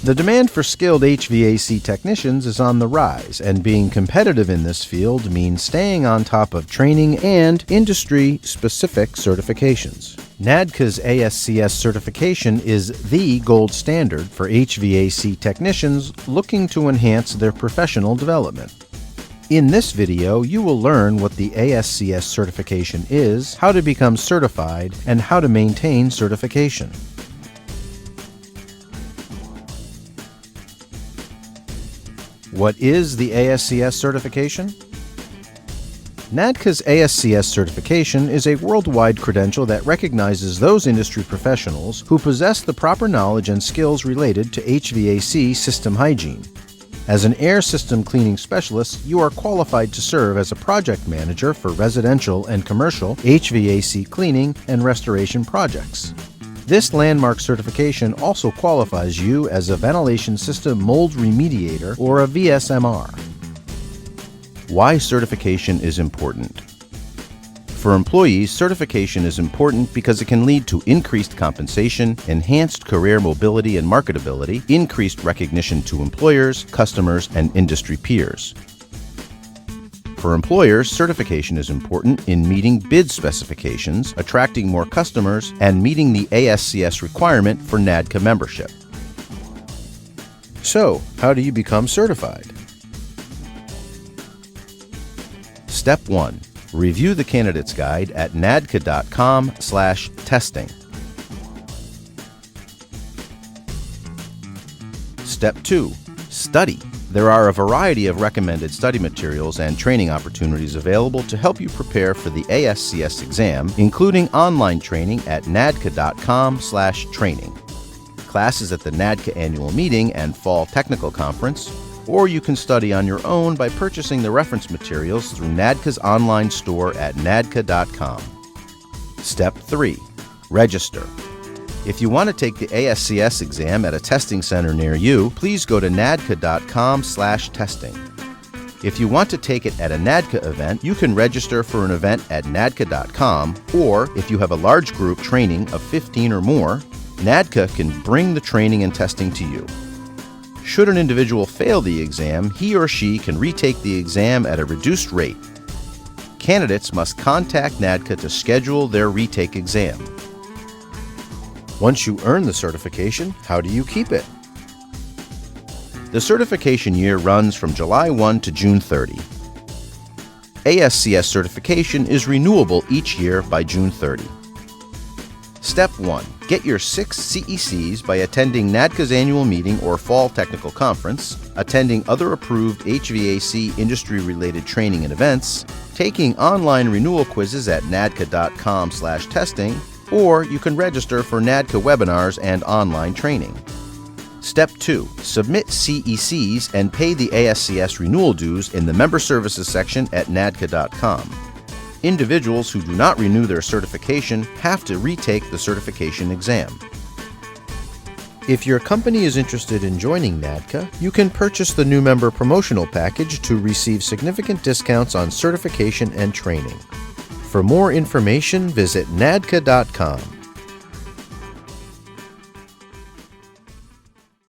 The demand for skilled HVAC technicians is on the rise, and being competitive in this field means staying on top of training and industry-specific certifications. NADCA's ASCS certification is the gold standard for HVAC technicians looking to enhance their professional development. In this video, you will learn what the ASCS certification is, how to become certified, and how to maintain certification. What is the ASCS certification? NADCA's ASCS certification is a worldwide credential that recognizes those industry professionals who possess the proper knowledge and skills related to HVAC system hygiene. As an air system cleaning specialist, you are qualified to serve as a project manager for residential and commercial HVAC cleaning and restoration projects. This landmark certification also qualifies you as a ventilation system mold remediator or a VSMR. Why certification is important? For employees, certification is important because it can lead to increased compensation, enhanced career mobility and marketability, increased recognition to employers, customers, and industry peers. For employers, certification is important in meeting bid specifications, attracting more customers, and meeting the ASCS requirement for NADCA membership. So, how do you become certified? Step 1. Review the candidate's guide at nadca.com/testing. Step 2. Study. There are a variety of recommended study materials and training opportunities available to help you prepare for the ASCS exam, including online training at nadca.com/training. Classes at the NADCA annual meeting and fall technical conference, or you can study on your own by purchasing the reference materials through NADCA's online store at nadca.com. Step 3. Register. If you want to take the ASCS exam at a testing center near you, please go to nadca.com/testing. If you want to take it at a NADCA event, you can register for an event at nadca.com, or if you have a large group training of 15 or more, NADCA can bring the training and testing to you. Should an individual fail the exam, he or she can retake the exam at a reduced rate. Candidates must contact NADCA to schedule their retake exam. Once you earn the certification, how do you keep it? The certification year runs from July 1 to June 30. ASCS certification is renewable each year by June 30. Step 1. Get your 6 CECs by attending NADCA's annual meeting or fall technical conference, attending other approved HVAC industry-related training and events, taking online renewal quizzes at nadca.com/testing, or you can register for NADCA webinars and online training. Step 2. Submit CECs and pay the ASCS renewal dues in the Member Services section at nadca.com. Individuals who do not renew their certification have to retake the certification exam. If your company is interested in joining NADCA, you can purchase the new member promotional package to receive significant discounts on certification and training. For more information, visit nadca.com.